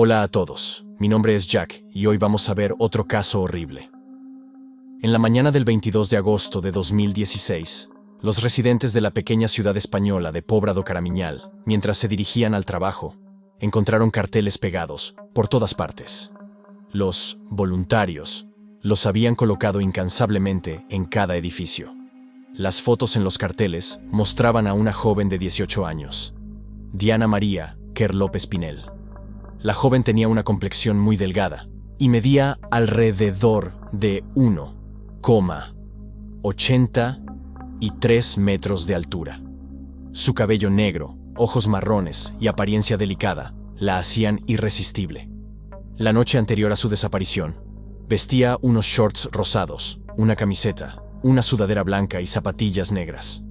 Hola a todos, mi nombre es Jack y hoy vamos a ver otro caso horrible. En la mañana del 22 de agosto de 2016, los residentes de la pequeña ciudad española de Pobra do Caramiñal, mientras se dirigían al trabajo, encontraron carteles pegados por todas partes. Los voluntarios los habían colocado incansablemente en cada edificio. Las fotos en los carteles mostraban a una joven de 18 años, Diana María Quer López Pinel. La joven tenía una complexión muy delgada y medía alrededor de 1,83 metros de altura. Su cabello negro, ojos marrones y apariencia delicada la hacían irresistible. La noche anterior a su desaparición, vestía unos shorts rosados, una camiseta, una sudadera blanca y zapatillas negras.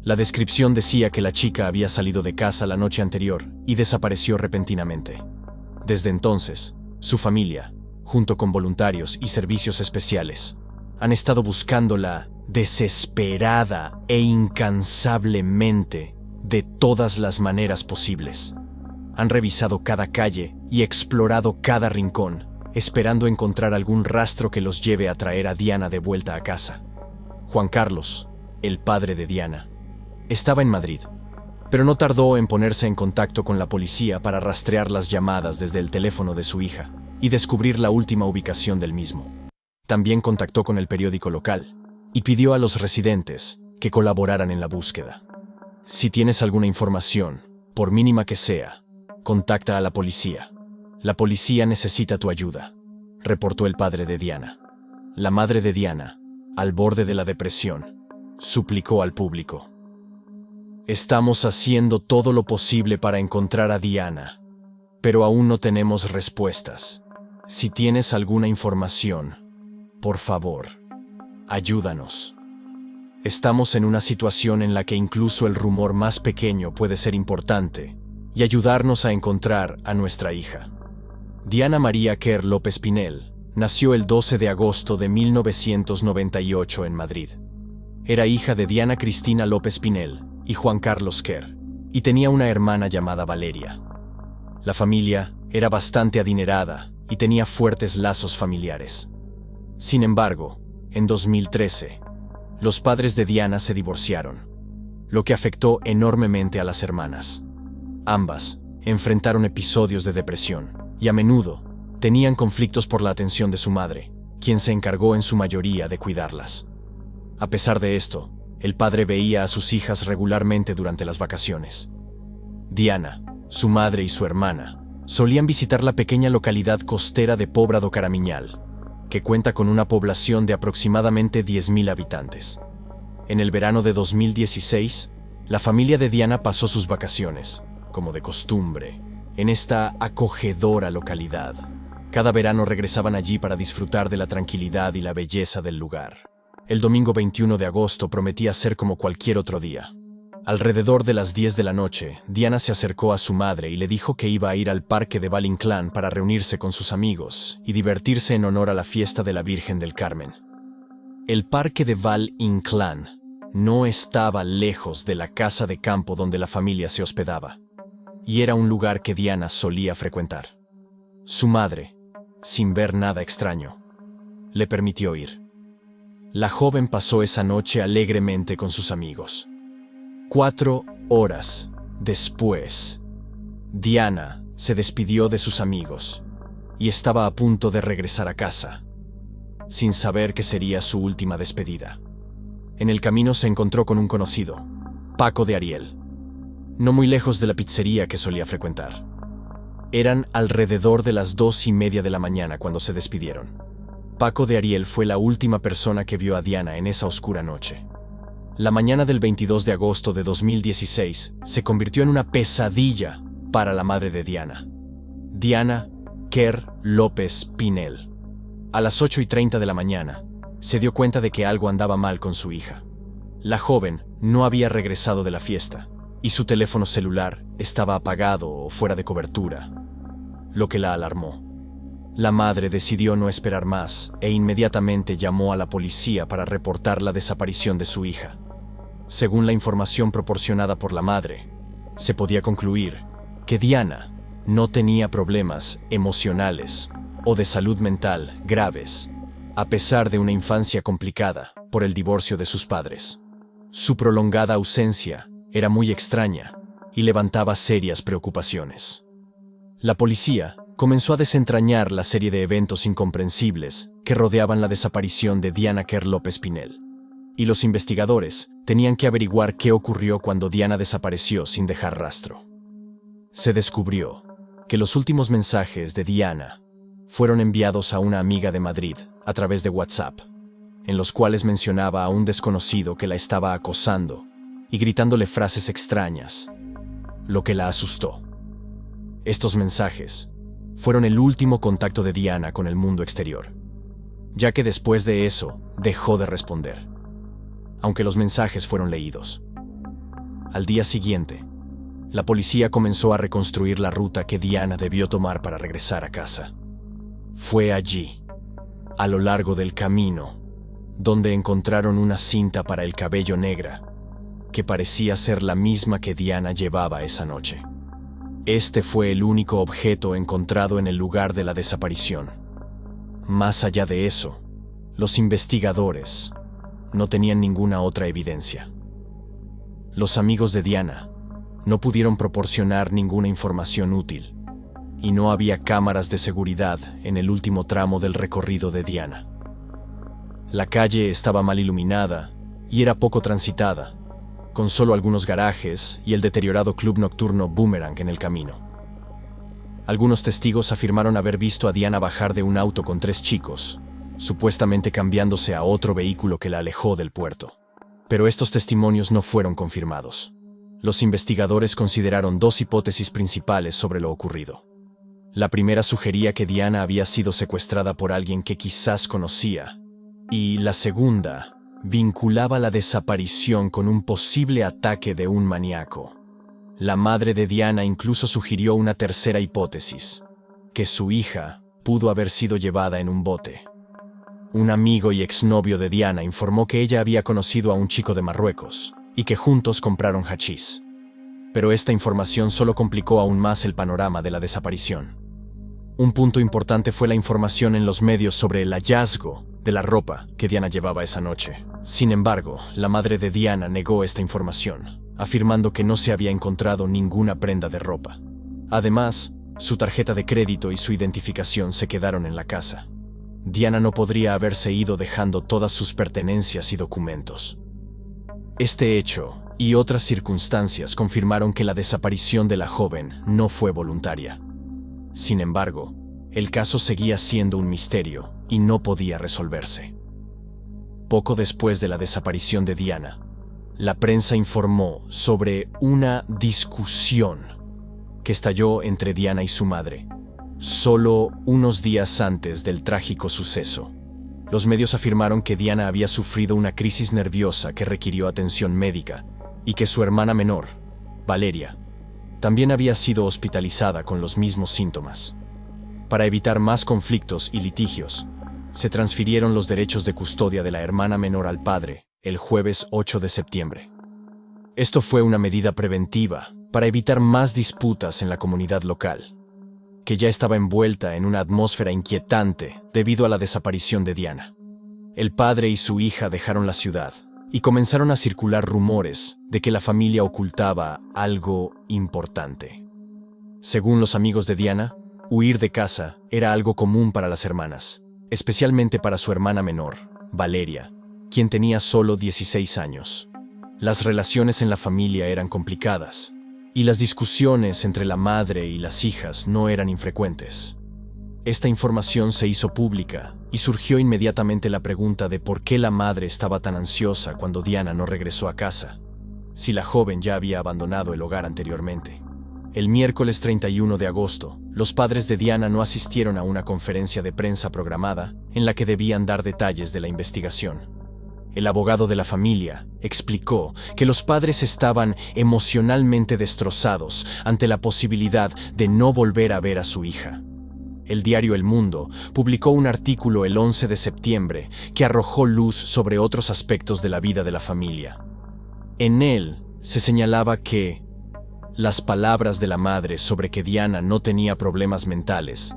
La descripción decía que la chica había salido de casa la noche anterior y desapareció repentinamente. Desde entonces, su familia, junto con voluntarios y servicios especiales, han estado buscándola desesperada e incansablemente de todas las maneras posibles. Han revisado cada calle y explorado cada rincón, esperando encontrar algún rastro que los lleve a traer a Diana de vuelta a casa. Juan Carlos, el padre de Diana, estaba en Madrid, pero no tardó en ponerse en contacto con la policía para rastrear las llamadas desde el teléfono de su hija y descubrir la última ubicación del mismo. También contactó con el periódico local y pidió a los residentes que colaboraran en la búsqueda. Si tienes alguna información, por mínima que sea, contacta a la policía. La policía necesita tu ayuda, reportó el padre de Diana. La madre de Diana, al borde de la depresión, suplicó al público: estamos haciendo todo lo posible para encontrar a Diana, pero aún no tenemos respuestas. Si tienes alguna información, por favor, ayúdanos. Estamos en una situación en la que incluso el rumor más pequeño puede ser importante y ayudarnos a encontrar a nuestra hija. Diana María Quer López Pinel nació el 12 de agosto de 1998 en Madrid. Era hija de Diana Cristina López Pinel y Juan Carlos Quer, y tenía una hermana llamada Valeria. La familia era bastante adinerada y tenía fuertes lazos familiares. Sin embargo, en 2013, los padres de Diana se divorciaron, lo que afectó enormemente a las hermanas. Ambas enfrentaron episodios de depresión y a menudo tenían conflictos por la atención de su madre, quien se encargó en su mayoría de cuidarlas. A pesar de esto, el padre veía a sus hijas regularmente durante las vacaciones. Diana, su madre y su hermana solían visitar la pequeña localidad costera de Pobra do Caramiñal, que cuenta con una población de aproximadamente 10.000 habitantes. En el verano de 2016, la familia de Diana pasó sus vacaciones, como de costumbre, en esta acogedora localidad. Cada verano regresaban allí para disfrutar de la tranquilidad y la belleza del lugar. El domingo 21 de agosto prometía ser como cualquier otro día. Alrededor de las 10 de la noche, Diana se acercó a su madre y le dijo que iba a ir al parque de Val Inclán para reunirse con sus amigos y divertirse en honor a la fiesta de la Virgen del Carmen. El parque de Val Inclán no estaba lejos de la casa de campo donde la familia se hospedaba, y era un lugar que Diana solía frecuentar. Su madre, sin ver nada extraño, le permitió ir. La joven pasó esa noche alegremente con sus amigos. 4 horas después, Diana se despidió de sus amigos y estaba a punto de regresar a casa, sin saber que sería su última despedida. En el camino se encontró con un conocido, Paco de Ariel, no muy lejos de la pizzería que solía frecuentar. Eran alrededor de las 2:30 de la mañana cuando se despidieron. Paco de Ariel fue la última persona que vio a Diana en esa oscura noche. La mañana del 22 de agosto de 2016 se convirtió en una pesadilla para la madre de Diana, Diana Quer López Pinel. A las 8:30 de la mañana, se dio cuenta de que algo andaba mal con su hija. La joven no había regresado de la fiesta y su teléfono celular estaba apagado o fuera de cobertura, lo que la alarmó. La madre decidió no esperar más e inmediatamente llamó a la policía para reportar la desaparición de su hija. Según la información proporcionada por la madre, se podía concluir que Diana no tenía problemas emocionales o de salud mental graves, a pesar de una infancia complicada por el divorcio de sus padres. Su prolongada ausencia era muy extraña y levantaba serias preocupaciones. La policía comenzó a desentrañar la serie de eventos incomprensibles que rodeaban la desaparición de Diana Kerr López Pinel, y los investigadores tenían que averiguar qué ocurrió cuando Diana desapareció sin dejar rastro. Se descubrió que los últimos mensajes de Diana fueron enviados a una amiga de Madrid a través de WhatsApp, en los cuales mencionaba a un desconocido que la estaba acosando y gritándole frases extrañas, lo que la asustó. Estos mensajes fueron el último contacto de Diana con el mundo exterior, ya que después de eso dejó de responder, aunque los mensajes fueron leídos. Al día siguiente, la policía comenzó a reconstruir la ruta que Diana debió tomar para regresar a casa. Fue allí, a lo largo del camino, donde encontraron una cinta para el cabello negra, que parecía ser la misma que Diana llevaba esa noche. Este fue el único objeto encontrado en el lugar de la desaparición. Más allá de eso, los investigadores no tenían ninguna otra evidencia. Los amigos de Diana no pudieron proporcionar ninguna información útil, y no había cámaras de seguridad en el último tramo del recorrido de Diana. La calle estaba mal iluminada y era poco transitada, con solo algunos garajes y el deteriorado club nocturno Boomerang en el camino. Algunos testigos afirmaron haber visto a Diana bajar de un auto con 3 chicos, supuestamente cambiándose a otro vehículo que la alejó del puerto. Pero estos testimonios no fueron confirmados. Los investigadores consideraron 2 hipótesis principales sobre lo ocurrido. La primera sugería que Diana había sido secuestrada por alguien que quizás conocía, y la segunda vinculaba la desaparición con un posible ataque de un maníaco. La madre de Diana incluso sugirió una tercera hipótesis, que su hija pudo haber sido llevada en un bote. Un amigo y exnovio de Diana informó que ella había conocido a un chico de Marruecos y que juntos compraron hachís. Pero esta información solo complicó aún más el panorama de la desaparición. Un punto importante fue la información en los medios sobre el hallazgo de la ropa que Diana llevaba esa noche. Sin embargo, la madre de Diana negó esta información, afirmando que no se había encontrado ninguna prenda de ropa. Además, su tarjeta de crédito y su identificación se quedaron en la casa. Diana no podría haberse ido dejando todas sus pertenencias y documentos. Este hecho y otras circunstancias confirmaron que la desaparición de la joven no fue voluntaria. Sin embargo, el caso seguía siendo un misterio y no podía resolverse. Poco después de la desaparición de Diana, la prensa informó sobre una discusión que estalló entre Diana y su madre, solo unos días antes del trágico suceso. Los medios afirmaron que Diana había sufrido una crisis nerviosa que requirió atención médica y que su hermana menor, Valeria, también había sido hospitalizada con los mismos síntomas. Para evitar más conflictos y litigios, se transfirieron los derechos de custodia de la hermana menor al padre el jueves 8 de septiembre. Esto fue una medida preventiva para evitar más disputas en la comunidad local, que ya estaba envuelta en una atmósfera inquietante debido a la desaparición de Diana. El padre y su hija dejaron la ciudad y comenzaron a circular rumores de que la familia ocultaba algo importante. Según los amigos de Diana, huir de casa era algo común para las hermanas, especialmente para su hermana menor, Valeria, quien tenía solo 16 años. Las relaciones en la familia eran complicadas, y las discusiones entre la madre y las hijas no eran infrecuentes. Esta información se hizo pública y surgió inmediatamente la pregunta de por qué la madre estaba tan ansiosa cuando Diana no regresó a casa, si la joven ya había abandonado el hogar anteriormente. El miércoles 31 de agosto, los padres de Diana no asistieron a una conferencia de prensa programada en la que debían dar detalles de la investigación. El abogado de la familia explicó que los padres estaban emocionalmente destrozados ante la posibilidad de no volver a ver a su hija. El diario El Mundo publicó un artículo el 11 de septiembre que arrojó luz sobre otros aspectos de la vida de la familia. En él se señalaba que Las palabras de la madre sobre que Diana no tenía problemas mentales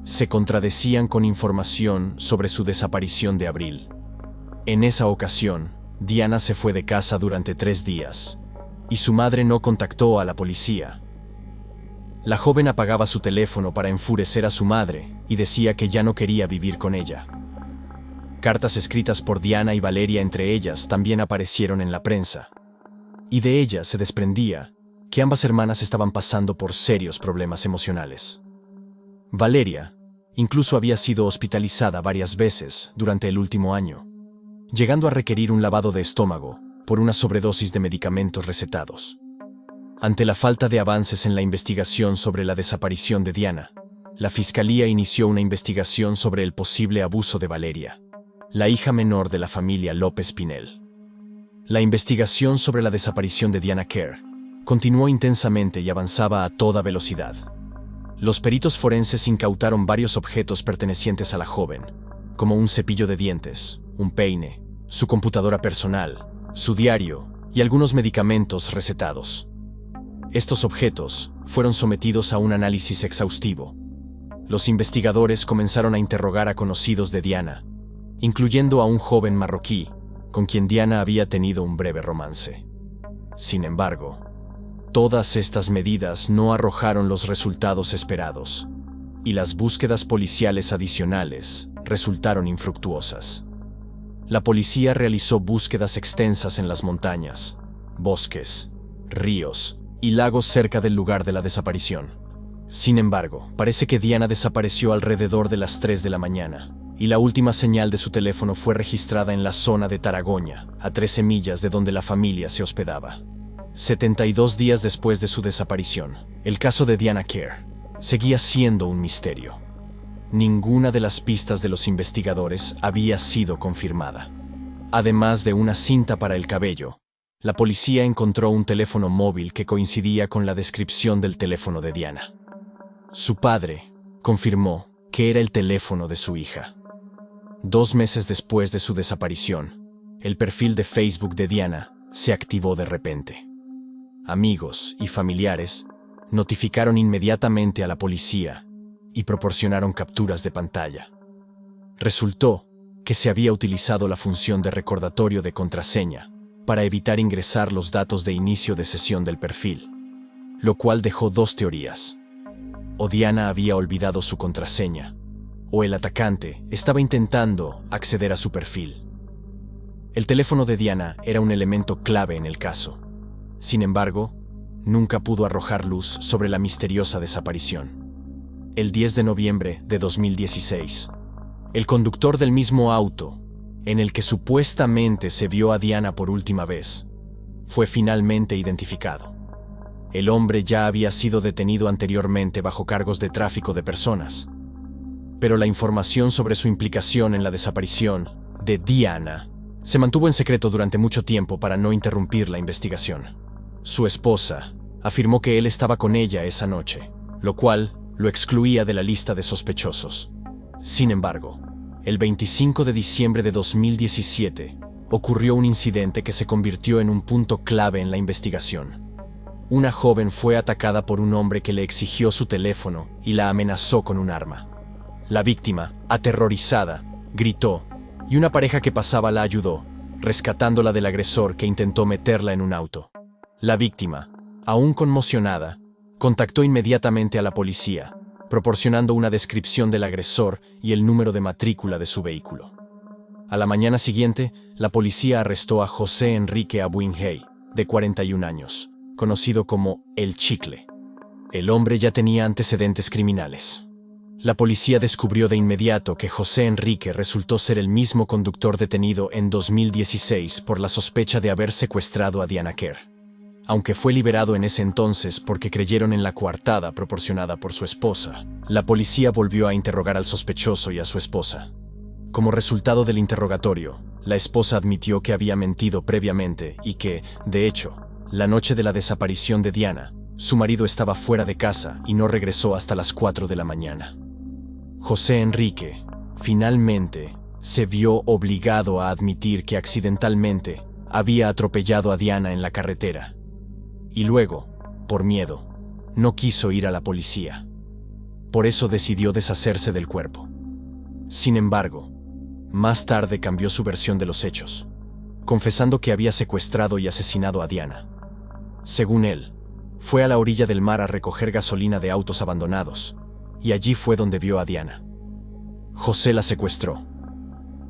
se contradecían con información sobre su desaparición de abril. En esa ocasión, Diana se fue de casa durante 3 días, y su madre no contactó a la policía. La joven apagaba su teléfono para enfurecer a su madre y decía que ya no quería vivir con ella. Cartas escritas por Diana y Valeria entre ellas también aparecieron en la prensa, y de ellas se desprendía que ambas hermanas estaban pasando por serios problemas emocionales. Valeria incluso había sido hospitalizada varias veces durante el último año, llegando a requerir un lavado de estómago por una sobredosis de medicamentos recetados. Ante la falta de avances en la investigación sobre la desaparición de Diana, la Fiscalía inició una investigación sobre el posible abuso de Valeria, la hija menor de la familia López Pinel. La investigación sobre la desaparición de Diana Kerr continuó intensamente y avanzaba a toda velocidad. Los peritos forenses incautaron varios objetos pertenecientes a la joven, como un cepillo de dientes, un peine, su computadora personal, su diario y algunos medicamentos recetados. Estos objetos fueron sometidos a un análisis exhaustivo. Los investigadores comenzaron a interrogar a conocidos de Diana, incluyendo a un joven marroquí con quien Diana había tenido un breve romance. Sin embargo, todas estas medidas no arrojaron los resultados esperados, y las búsquedas policiales adicionales resultaron infructuosas. La policía realizó búsquedas extensas en las montañas, bosques, ríos y lagos cerca del lugar de la desaparición. Sin embargo, parece que Diana desapareció alrededor de las 3 de la mañana, y la última señal de su teléfono fue registrada en la zona de Taragoña, a 13 millas de donde la familia se hospedaba. 72 días después de su desaparición, el caso de Diana Kerr seguía siendo un misterio. Ninguna de las pistas de los investigadores había sido confirmada. Además de una cinta para el cabello, la policía encontró un teléfono móvil que coincidía con la descripción del teléfono de Diana. Su padre confirmó que era el teléfono de su hija. 2 meses después de su desaparición, el perfil de Facebook de Diana se activó de repente. Amigos y familiares notificaron inmediatamente a la policía y proporcionaron capturas de pantalla. Resultó que se había utilizado la función de recordatorio de contraseña para evitar ingresar los datos de inicio de sesión del perfil, lo cual dejó 2 teorías. O Diana había olvidado su contraseña, o el atacante estaba intentando acceder a su perfil. El teléfono de Diana era un elemento clave en el caso. Sin embargo, nunca pudo arrojar luz sobre la misteriosa desaparición. El 10 de noviembre de 2016, el conductor del mismo auto, en el que supuestamente se vio a Diana por última vez, fue finalmente identificado. El hombre ya había sido detenido anteriormente bajo cargos de tráfico de personas, pero la información sobre su implicación en la desaparición de Diana se mantuvo en secreto durante mucho tiempo para no interrumpir la investigación. Su esposa afirmó que él estaba con ella esa noche, lo cual lo excluía de la lista de sospechosos. Sin embargo, el 25 de diciembre de 2017 ocurrió un incidente que se convirtió en un punto clave en la investigación. Una joven fue atacada por un hombre que le exigió su teléfono y la amenazó con un arma. La víctima, aterrorizada, gritó, y una pareja que pasaba la ayudó, rescatándola del agresor que intentó meterla en un auto. La víctima, aún conmocionada, contactó inmediatamente a la policía, proporcionando una descripción del agresor y el número de matrícula de su vehículo. A la mañana siguiente, la policía arrestó a José Enrique Abuinhey, de 41 años, conocido como El Chicle. El hombre ya tenía antecedentes criminales. La policía descubrió de inmediato que José Enrique resultó ser el mismo conductor detenido en 2016 por la sospecha de haber secuestrado a Diana Kerr. Aunque fue liberado en ese entonces porque creyeron en la coartada proporcionada por su esposa, la policía volvió a interrogar al sospechoso y a su esposa. Como resultado del interrogatorio, la esposa admitió que había mentido previamente y que, de hecho, la noche de la desaparición de Diana, su marido estaba fuera de casa y no regresó hasta las 4 de la mañana. José Enrique, finalmente, se vio obligado a admitir que accidentalmente había atropellado a Diana en la carretera. Y luego, por miedo, no quiso ir a la policía. Por eso decidió deshacerse del cuerpo. Sin embargo, más tarde cambió su versión de los hechos, confesando que había secuestrado y asesinado a Diana. Según él, fue a la orilla del mar a recoger gasolina de autos abandonados, y allí fue donde vio a Diana. José la secuestró.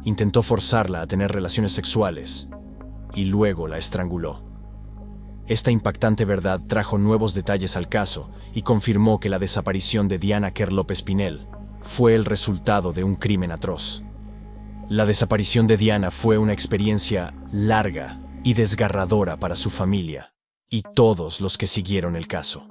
Intentó forzarla a tener relaciones sexuales, y luego la estranguló. Esta impactante verdad trajo nuevos detalles al caso y confirmó que la desaparición de Diana Kerr López Pinel fue el resultado de un crimen atroz. La desaparición de Diana fue una experiencia larga y desgarradora para su familia y todos los que siguieron el caso.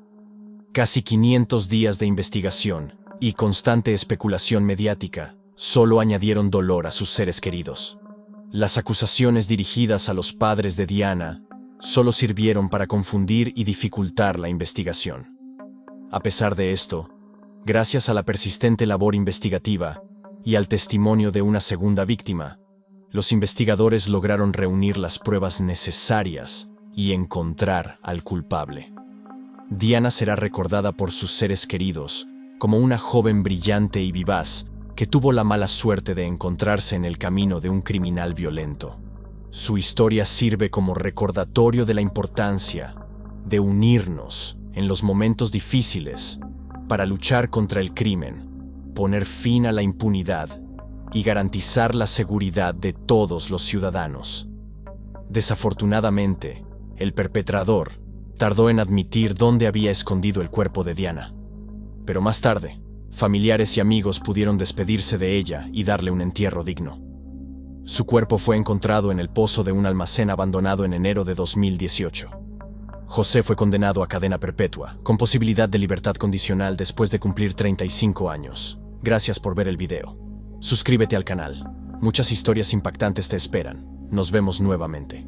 Casi 500 días de investigación y constante especulación mediática solo añadieron dolor a sus seres queridos. Las acusaciones dirigidas a los padres de Diana solo sirvieron para confundir y dificultar la investigación. A pesar de esto, gracias a la persistente labor investigativa y al testimonio de una segunda víctima, los investigadores lograron reunir las pruebas necesarias y encontrar al culpable. Diana será recordada por sus seres queridos como una joven brillante y vivaz que tuvo la mala suerte de encontrarse en el camino de un criminal violento. Su historia sirve como recordatorio de la importancia de unirnos en los momentos difíciles para luchar contra el crimen, poner fin a la impunidad y garantizar la seguridad de todos los ciudadanos. Desafortunadamente, el perpetrador tardó en admitir dónde había escondido el cuerpo de Diana. Pero más tarde, familiares y amigos pudieron despedirse de ella y darle un entierro digno. Su cuerpo fue encontrado en el pozo de un almacén abandonado en enero de 2018. José fue condenado a cadena perpetua, con posibilidad de libertad condicional después de cumplir 35 años. Gracias por ver el video. Suscríbete al canal. Muchas historias impactantes te esperan. Nos vemos nuevamente.